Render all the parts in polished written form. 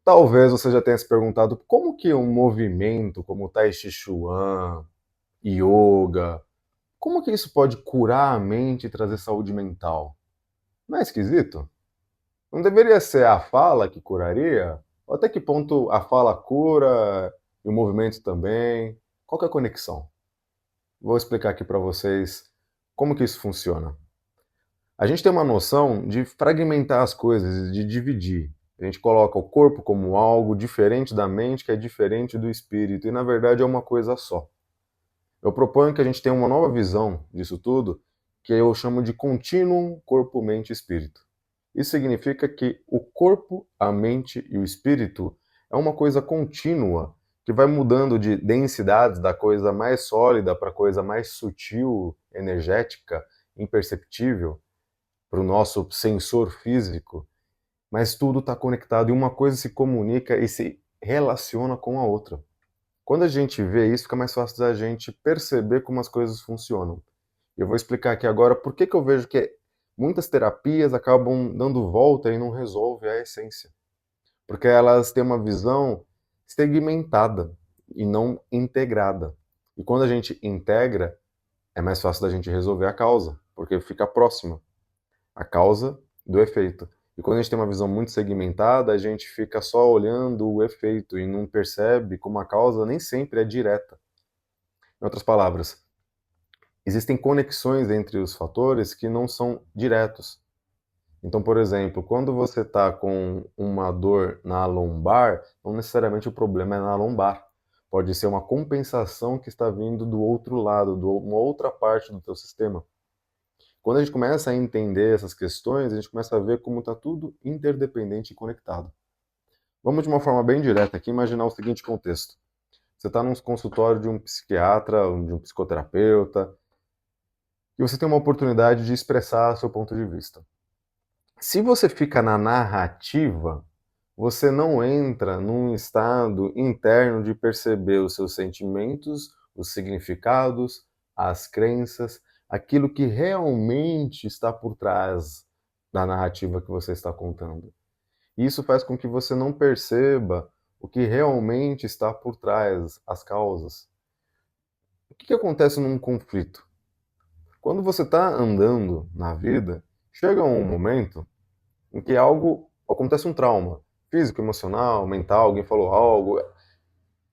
Talvez você já tenha se perguntado como que um movimento como o Tai Chi Chuan, yoga, como que isso pode curar a mente e trazer saúde mental? Não é esquisito? Não deveria ser a fala que curaria? Ou até que ponto a fala cura e o movimento também? Qual que é a conexão? Vou explicar aqui para vocês como que isso funciona. A gente tem uma noção de fragmentar as coisas, de dividir. A gente coloca o corpo como algo diferente da mente, que é diferente do espírito, e na verdade é uma coisa só. Eu proponho que a gente tenha uma nova visão disso tudo, que eu chamo de contínuo corpo, mente e espírito. Isso significa que o corpo, a mente e o espírito é uma coisa contínua, que vai mudando de densidades da coisa mais sólida para a coisa mais sutil, energética, imperceptível, para o nosso sensor físico, mas tudo está conectado e uma coisa se comunica e se relaciona com a outra. Quando a gente vê isso, fica mais fácil da gente perceber como as coisas funcionam. Eu vou explicar aqui agora por que eu vejo que muitas terapias acabam dando volta e não resolvem a essência. Porque elas têm uma visão segmentada e não integrada. E quando a gente integra, é mais fácil da gente resolver a causa, porque fica próxima a causa do efeito. E quando a gente tem uma visão muito segmentada, a gente fica só olhando o efeito e não percebe como a causa nem sempre é direta. Em outras palavras, existem conexões entre os fatores que não são diretos. Então, por exemplo, quando você está com uma dor na lombar, não necessariamente o problema é na lombar. Pode ser uma compensação que está vindo do outro lado, de uma outra parte do teu sistema. Quando a gente começa a entender essas questões, a gente começa a ver como está tudo interdependente e conectado. Vamos de uma forma bem direta aqui imaginar o seguinte contexto. Você está num consultório de um psiquiatra, de um psicoterapeuta, e você tem uma oportunidade de expressar seu ponto de vista. Se você fica na narrativa, você não entra num estado interno de perceber os seus sentimentos, os significados, as crenças, aquilo que realmente está por trás da narrativa que você está contando. Isso faz com que você não perceba o que realmente está por trás, as causas. O que acontece num conflito? Quando você está andando na vida, chega um momento em que acontece um trauma, físico, emocional, mental, alguém falou algo,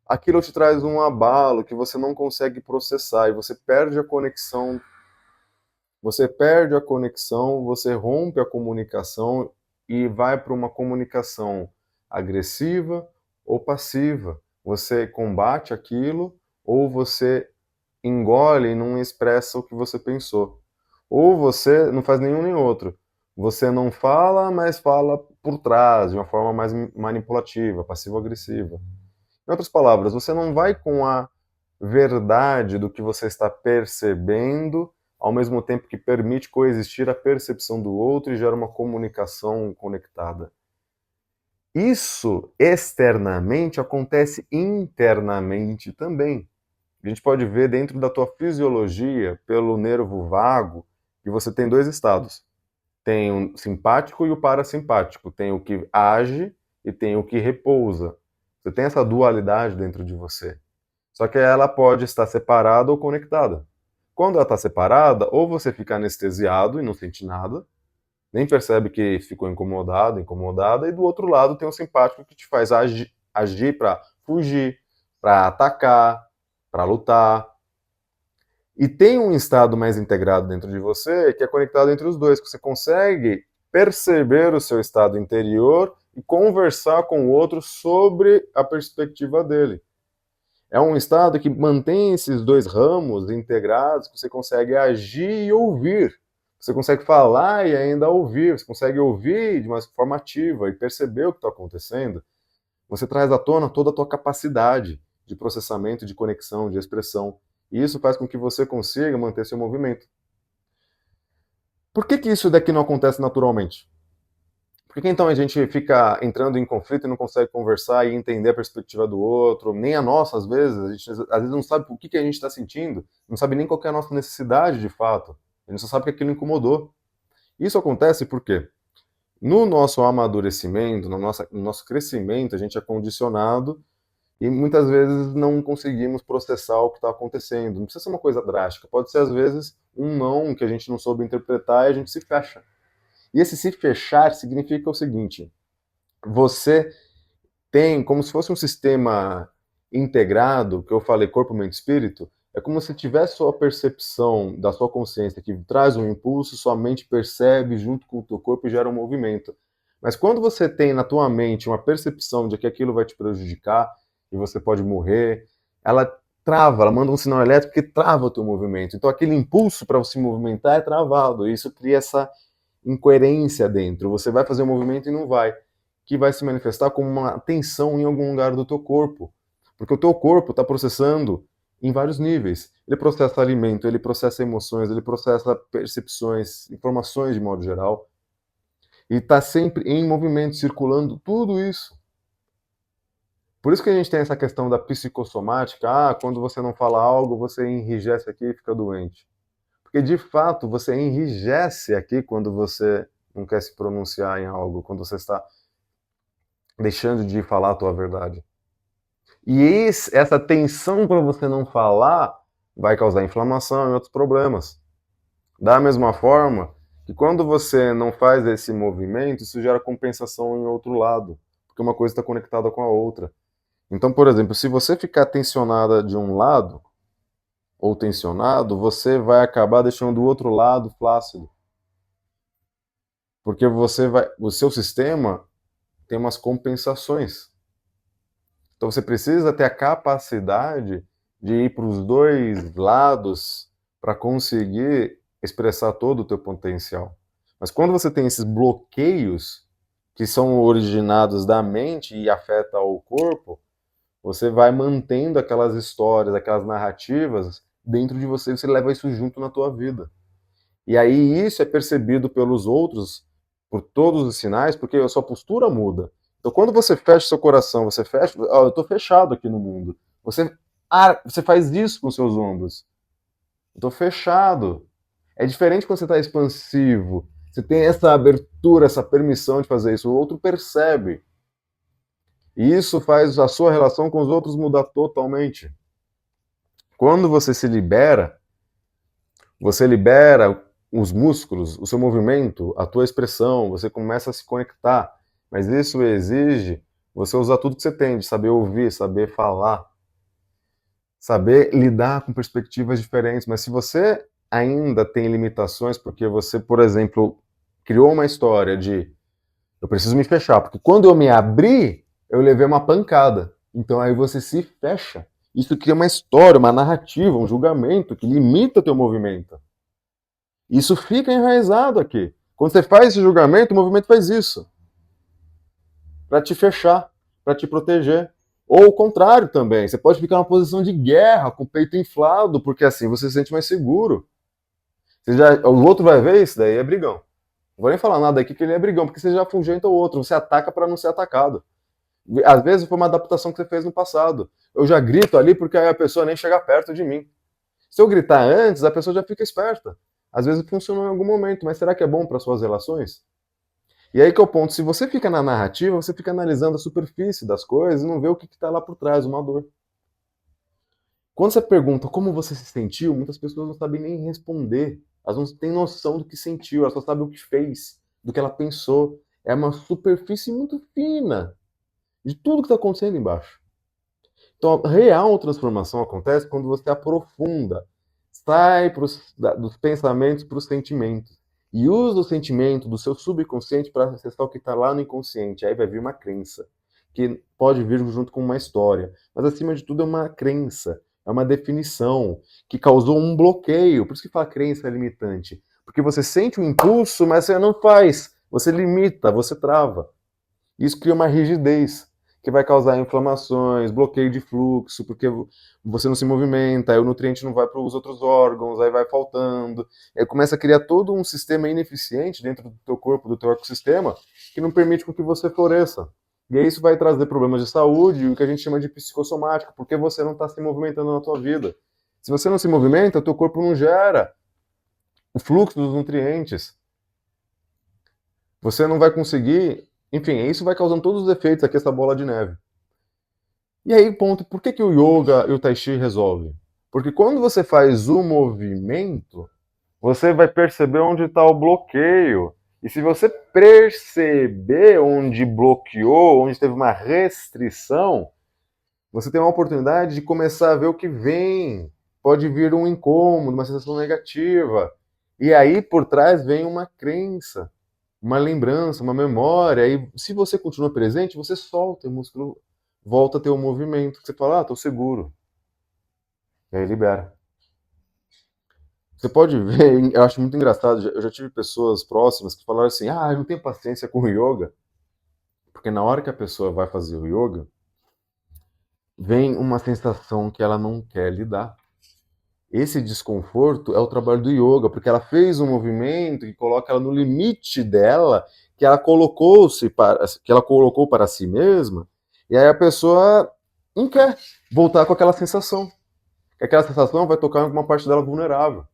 aquilo te traz um abalo que você não consegue processar e você perde a conexão, você rompe a comunicação e vai para uma comunicação agressiva ou passiva. Você combate aquilo ou você engole e não expressa o que você pensou. Ou você não faz nenhum nem outro. Você não fala, mas fala por trás, de uma forma mais manipulativa, passivo-agressiva. Em outras palavras, você não vai com a verdade do que você está percebendo, ao mesmo tempo que permite coexistir a percepção do outro e gera uma comunicação conectada. Isso externamente acontece internamente também. A gente pode ver dentro da tua fisiologia, pelo nervo vago, que você tem dois estados. Tem o simpático e o parasimpático. Tem o que age e tem o que repousa. Você tem essa dualidade dentro de você. Só que ela pode estar separada ou conectada. Quando ela está separada, ou você fica anestesiado e não sente nada, nem percebe que ficou incomodado, incomodada, e do outro lado tem o simpático que te faz agir para fugir, para atacar, para lutar. E tem um estado mais integrado dentro de você que é conectado entre os dois, que você consegue perceber o seu estado interior e conversar com o outro sobre a perspectiva dele. É um estado que mantém esses dois ramos integrados, que você consegue agir e ouvir. Você consegue falar e ainda ouvir. Você consegue ouvir de uma forma ativa e perceber o que está acontecendo. Você traz à tona toda a tua capacidade de processamento, de conexão, de expressão. E isso faz com que você consiga manter seu movimento. Por que isso daqui não acontece naturalmente? Por que então a gente fica entrando em conflito e não consegue conversar e entender a perspectiva do outro, nem a nossa às vezes? A gente às vezes não sabe o que a gente está sentindo, não sabe nem qual é a nossa necessidade de fato. A gente só sabe que aquilo incomodou. Isso acontece por quê? No nosso amadurecimento, no nosso crescimento, a gente é condicionado e muitas vezes não conseguimos processar o que está acontecendo. Não precisa ser uma coisa drástica, pode ser às vezes um não que a gente não soube interpretar e a gente se fecha. E esse se fechar significa o seguinte: você tem como se fosse um sistema integrado, que eu falei corpo, mente, espírito, é como se tivesse sua percepção da sua consciência que traz um impulso, sua mente percebe junto com o teu corpo e gera um movimento. Mas quando você tem na tua mente uma percepção de que aquilo vai te prejudicar e você pode morrer, ela trava, ela manda um sinal elétrico que trava o teu movimento. Então aquele impulso para você movimentar é travado, e isso cria essa incoerência dentro. Você vai fazer o movimento e não vai, que vai se manifestar como uma tensão em algum lugar do teu corpo. Porque o teu corpo está processando em vários níveis. Ele processa alimento, ele processa emoções, ele processa percepções, informações de modo geral. E está sempre em movimento, circulando tudo isso. Por isso que a gente tem essa questão da psicossomática. Ah, quando você não fala algo, você enrijece aqui e fica doente. Porque, de fato, você enrijece aqui quando você não quer se pronunciar em algo, quando você está deixando de falar a tua verdade. E essa tensão para você não falar vai causar inflamação e outros problemas. Da mesma forma que quando você não faz esse movimento, isso gera compensação em outro lado, porque uma coisa está conectada com a outra. Então, por exemplo, se você ficar tensionada de um lado, ou tensionado, você vai acabar deixando o outro lado flácido. Porque o seu sistema tem umas compensações. Então você precisa ter a capacidade de ir para os dois lados para conseguir expressar todo o teu potencial. Mas quando você tem esses bloqueios que são originados da mente e afetam o corpo, você vai mantendo aquelas histórias, aquelas narrativas dentro de você, e você leva isso junto na tua vida. E aí isso é percebido pelos outros, por todos os sinais, porque a sua postura muda. Então quando você fecha seu coração, você fecha, eu estou fechado aqui no mundo. Você faz isso com seus ombros. Eu estou fechado. É diferente quando você está expansivo. Você tem essa abertura, essa permissão de fazer isso. O outro percebe. E isso faz a sua relação com os outros mudar totalmente. Quando você libera os músculos, o seu movimento, a tua expressão, você começa a se conectar. Mas isso exige você usar tudo que você tem, de saber ouvir, saber falar, saber lidar com perspectivas diferentes. Mas se você ainda tem limitações, porque você, por exemplo, criou uma história de eu preciso me fechar, porque quando eu me abri, eu levei uma pancada. Então aí você se fecha. Isso cria uma história, uma narrativa, um julgamento que limita teu movimento. Isso fica enraizado aqui. Quando você faz esse julgamento, o movimento faz isso. Para te fechar, para te proteger. Ou o contrário também. Você pode ficar numa posição de guerra, com o peito inflado, porque assim você se sente mais seguro. O outro vai ver isso, daí é brigão. Não vou nem falar nada aqui que ele é brigão, porque você já afugenta o outro. Você ataca para não ser atacado. Às vezes foi uma adaptação que você fez no passado. Eu já grito ali porque aí a pessoa nem chega perto de mim. Se eu gritar antes, a pessoa já fica esperta. Às vezes funcionou em algum momento, mas será que é bom para suas relações? E aí que é o ponto, se você fica na narrativa, você fica analisando a superfície das coisas e não vê o que está lá por trás, uma dor. Quando você pergunta como você se sentiu, muitas pessoas não sabem nem responder. Elas não têm noção do que sentiu, elas só sabem o que fez, do que ela pensou. É uma superfície muito fina de tudo que está acontecendo embaixo. Então, a real transformação acontece quando você aprofunda, sai dos pensamentos para os sentimentos. E usa o sentimento do seu subconsciente para acessar o que está lá no inconsciente. Aí vai vir uma crença, que pode vir junto com uma história. Mas, acima de tudo, é uma crença, é uma definição que causou um bloqueio. Por isso que fala crença é limitante. Porque você sente um impulso, mas você não faz. Você limita, você trava. Isso cria uma rigidez que vai causar inflamações, bloqueio de fluxo, porque você não se movimenta, aí o nutriente não vai para os outros órgãos, aí vai faltando, aí começa a criar todo um sistema ineficiente dentro do teu corpo, do teu ecossistema, que não permite com que você floresça. E aí isso vai trazer problemas de saúde, o que a gente chama de psicossomática, porque você não está se movimentando na tua vida. Se você não se movimenta, o teu corpo não gera o fluxo dos nutrientes. Você não vai conseguir, enfim, isso vai causando todos os efeitos aqui, essa bola de neve. E aí, ponto, por que o yoga e o tai chi resolvem? Porque quando você faz o movimento, você vai perceber onde está o bloqueio. E se você perceber onde bloqueou, onde teve uma restrição, você tem uma oportunidade de começar a ver o que vem. Pode vir um incômodo, uma sensação negativa. E aí por trás vem uma crença, uma lembrança, uma memória. E se você continua presente, você solta e o músculo volta a ter o movimento. Você fala, ah, tô seguro. E aí libera. Você pode ver, eu acho muito engraçado, eu já tive pessoas próximas que falaram assim, ah, eu não tenho paciência com o yoga, porque na hora que a pessoa vai fazer o yoga, vem uma sensação que ela não quer lidar. Esse desconforto é o trabalho do yoga, porque ela fez um movimento que coloca ela no limite dela, que ela colocou para si mesma, e aí a pessoa não quer voltar com aquela sensação. Aquela sensação vai tocar em alguma parte dela vulnerável.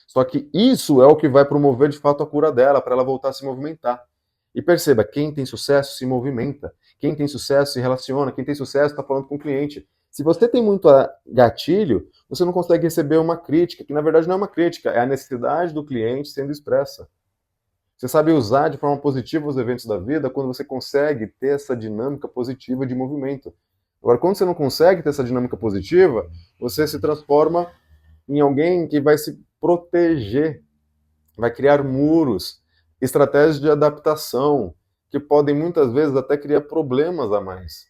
Só que isso é o que vai promover de fato a cura dela, para ela voltar a se movimentar. E perceba, quem tem sucesso se movimenta. Quem tem sucesso se relaciona. Quem tem sucesso está falando com o cliente. Se você tem muito gatilho, você não consegue receber uma crítica, que na verdade não é uma crítica, é a necessidade do cliente sendo expressa. Você sabe usar de forma positiva os eventos da vida quando você consegue ter essa dinâmica positiva de movimento. Agora, quando você não consegue ter essa dinâmica positiva, você se transforma em alguém que vai se proteger, vai criar muros, estratégias de adaptação, que podem muitas vezes até criar problemas a mais,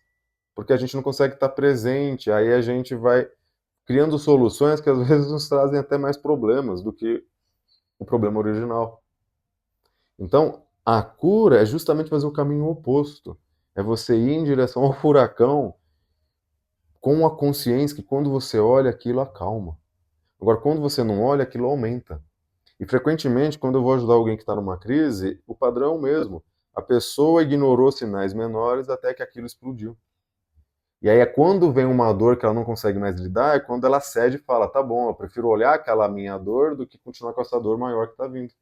porque a gente não consegue estar presente, aí a gente vai criando soluções que às vezes nos trazem até mais problemas do que o problema original. Então, a cura é justamente fazer o caminho oposto, é você ir em direção ao furacão com a consciência que quando você olha aquilo acalma. Agora, quando você não olha, aquilo aumenta. E frequentemente, quando eu vou ajudar alguém que está numa crise, o padrão é o mesmo. A pessoa ignorou sinais menores até que aquilo explodiu. E aí é quando vem uma dor que ela não consegue mais lidar, é quando ela cede e fala, tá bom, eu prefiro olhar aquela minha dor do que continuar com essa dor maior que está vindo.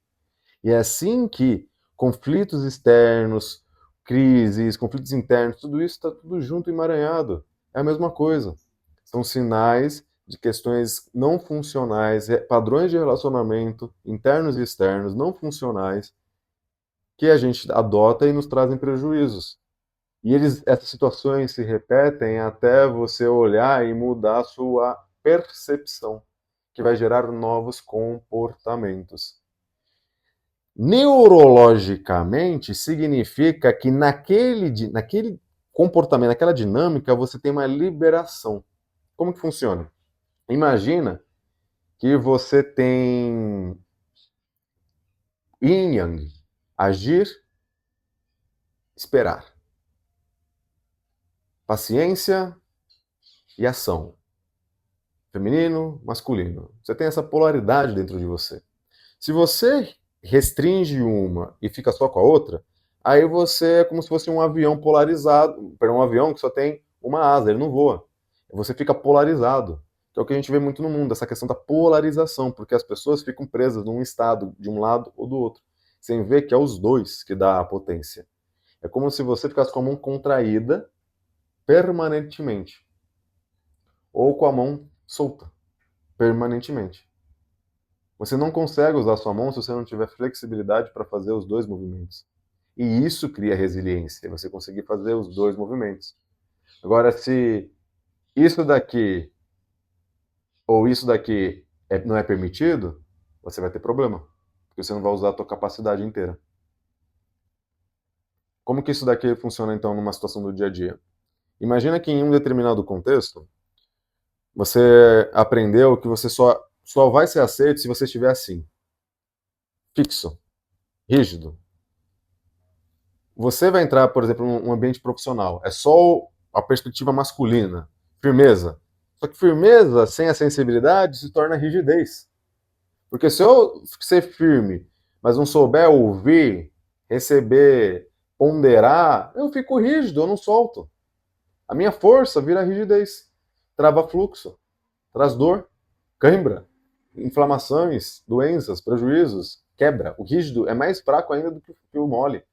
E é assim que conflitos externos, crises, conflitos internos, tudo isso está tudo junto, emaranhado. É a mesma coisa. São sinais de questões não funcionais, padrões de relacionamento internos e externos não funcionais que a gente adota e nos trazem prejuízos. E essas situações se repetem até você olhar e mudar a sua percepção, que vai gerar novos comportamentos. Neurologicamente, significa que naquele comportamento, naquela dinâmica, você tem uma liberação. Como que funciona? Imagina que você tem yin yang, agir, esperar, paciência e ação, feminino, masculino. Você tem essa polaridade dentro de você. Se você restringe uma e fica só com a outra, aí você é como se fosse um avião polarizado, um avião que só tem uma asa, ele não voa. Você fica polarizado, que é o que a gente vê muito no mundo, essa questão da polarização, porque as pessoas ficam presas num estado de um lado ou do outro, sem ver que é os dois que dá a potência. É como se você ficasse com a mão contraída permanentemente, ou com a mão solta permanentemente. Você não consegue usar sua mão se você não tiver flexibilidade para fazer os dois movimentos. E isso cria resiliência, você conseguir fazer os dois movimentos. Agora, se isso daqui ou isso daqui não é permitido, você vai ter problema, porque você não vai usar a tua capacidade inteira. Como que isso daqui funciona, então, numa situação do dia a dia? Imagina que em um determinado contexto, você aprendeu que você só vai ser aceito se você estiver assim, fixo, rígido. Você vai entrar, por exemplo, num ambiente profissional, é só a perspectiva masculina, firmeza. Só que firmeza sem a sensibilidade se torna rigidez. Porque se eu ser firme, mas não souber ouvir, receber, ponderar, eu fico rígido, eu não solto. A minha força vira rigidez, trava fluxo, traz dor, cãibra, inflamações, doenças, prejuízos, quebra. O rígido é mais fraco ainda do que o mole.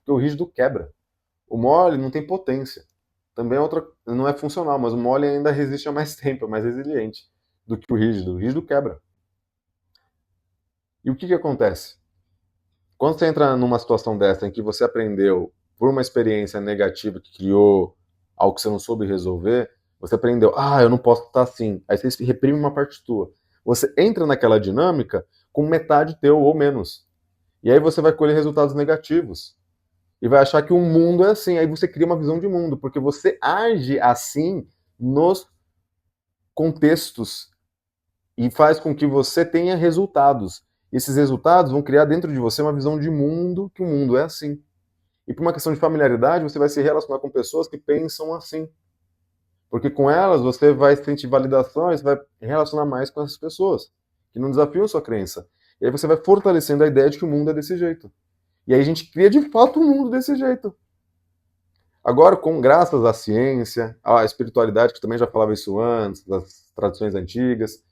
porque o rígido quebra. O mole não tem potência. Também é outra, não é funcional, mas o mole ainda resiste a mais tempo, é mais resiliente do que o rígido. O rígido quebra. E o que, que acontece? Quando você entra numa situação dessa em que você aprendeu por uma experiência negativa que criou algo que você não soube resolver, você aprendeu, eu não posso estar assim. Aí você reprime uma parte tua. Você entra naquela dinâmica com metade teu ou menos. E aí você vai colher resultados negativos. E vai achar que o mundo é assim. Aí você cria uma visão de mundo, porque você age assim nos contextos e faz com que você tenha resultados. Esses resultados vão criar dentro de você uma visão de mundo, que o mundo é assim. E por uma questão de familiaridade, você vai se relacionar com pessoas que pensam assim. Porque com elas você vai sentir validações, vai relacionar mais com essas pessoas, que não desafiam sua crença. E aí você vai fortalecendo a ideia de que o mundo é desse jeito. E aí a gente cria de fato um mundo desse jeito. Agora, graças à ciência, à espiritualidade, que também já falava isso antes, das tradições antigas,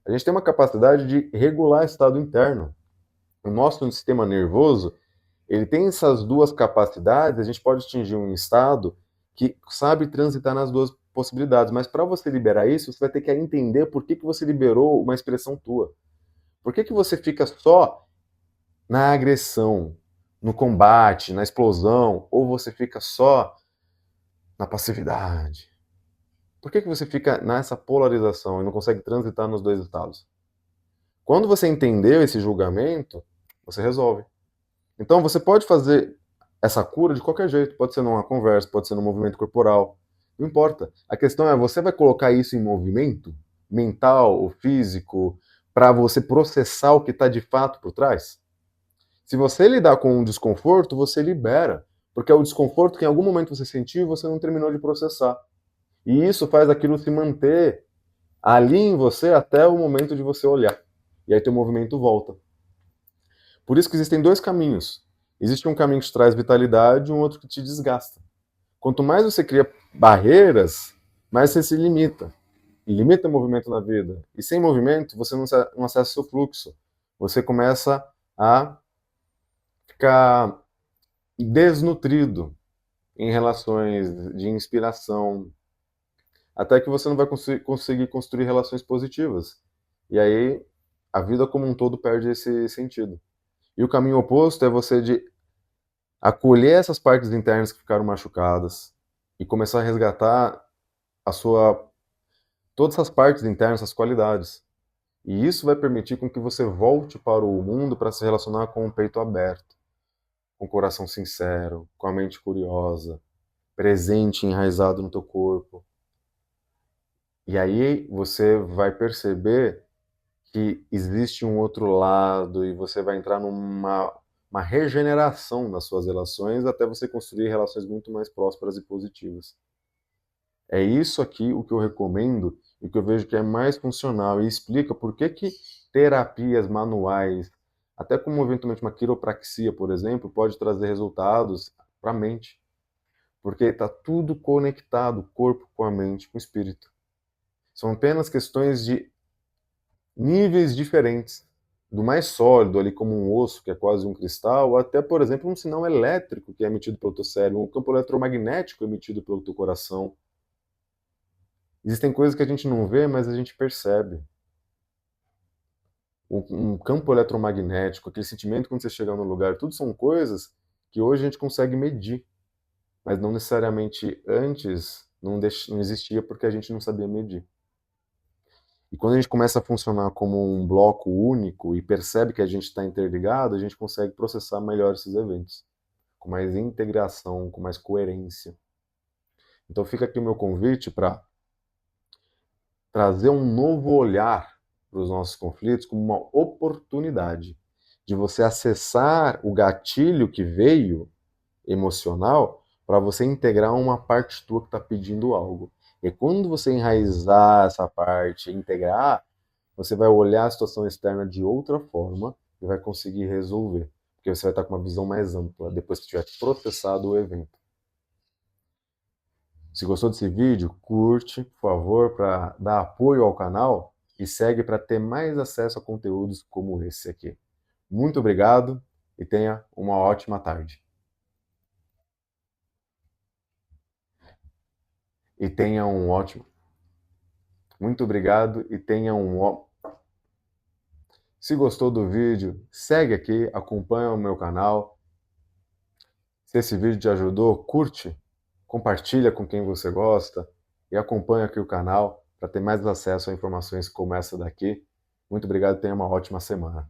a gente tem uma capacidade de regular o estado interno. O nosso sistema nervoso, ele tem essas duas capacidades, a gente pode atingir um estado que sabe transitar nas duas possibilidades, mas para você liberar isso, você vai ter que entender por que você liberou uma expressão tua. Por que você fica só na agressão, no combate, na explosão, ou você fica só na passividade? Por que você fica nessa polarização e não consegue transitar nos dois estados? Quando você entendeu esse julgamento, você resolve. Então você pode fazer essa cura de qualquer jeito. Pode ser numa conversa, pode ser no movimento corporal. Não importa. A questão é, você vai colocar isso em movimento, mental ou físico, para você processar o que está de fato por trás? Se você lidar com um desconforto, você libera. Porque é o desconforto que em algum momento você sentiu e você não terminou de processar. E isso faz aquilo se manter ali em você até o momento de você olhar. E aí teu movimento volta. Por isso que existem dois caminhos. Existe um caminho que te traz vitalidade e um outro que te desgasta. Quanto mais você cria barreiras, mais você se limita. E limita o movimento na vida. E sem movimento, você não acessa o seu fluxo. Você começa a ficar desnutrido em relações de inspiração, até que você não vai conseguir construir relações positivas. E aí a vida como um todo perde esse sentido. E o caminho oposto é você de acolher essas partes internas que ficaram machucadas e começar a resgatar a sua todas essas partes internas, essas qualidades. E isso vai permitir com que você volte para o mundo para se relacionar com o peito aberto, com o coração sincero, com a mente curiosa, presente, enraizado no teu corpo. E aí você vai perceber que existe um outro lado e você vai entrar numa uma regeneração nas suas relações até você construir relações muito mais prósperas e positivas. É isso aqui o que eu recomendo e o que eu vejo que é mais funcional e explica por que que terapias manuais, até como eventualmente uma quiropraxia, por exemplo, pode trazer resultados para a mente. Porque está tudo conectado, corpo com a mente, com o espírito. São apenas questões de níveis diferentes, do mais sólido, ali como um osso, que é quase um cristal, até, por exemplo, um sinal elétrico que é emitido pelo teu cérebro, um campo eletromagnético emitido pelo teu coração. Existem coisas que a gente não vê, mas a gente percebe. Um campo eletromagnético, aquele sentimento quando você chega no lugar, tudo são coisas que hoje a gente consegue medir, mas não necessariamente antes não existia porque a gente não sabia medir. E quando a gente começa a funcionar como um bloco único e percebe que a gente está interligado, a gente consegue processar melhor esses eventos, com mais integração, com mais coerência. Então fica aqui o meu convite para trazer um novo olhar para os nossos conflitos como uma oportunidade de você acessar o gatilho que veio emocional para você integrar uma parte tua que está pedindo algo. E quando você enraizar essa parte, integrar, você vai olhar a situação externa de outra forma e vai conseguir resolver. Porque você vai estar com uma visão mais ampla depois que tiver processado o evento. Se gostou desse vídeo, curte, por favor, para dar apoio ao canal e segue para ter mais acesso a conteúdos como esse aqui. Muito obrigado e tenha uma ótima tarde. e tenha um ótimo. Muito obrigado e tenha um ó. Se gostou do vídeo, segue aqui, acompanha o meu canal. Se esse vídeo te ajudou, curte, compartilha com quem você gosta e acompanha aqui o canal para ter mais acesso a informações como essa daqui. Muito obrigado e tenha uma ótima semana.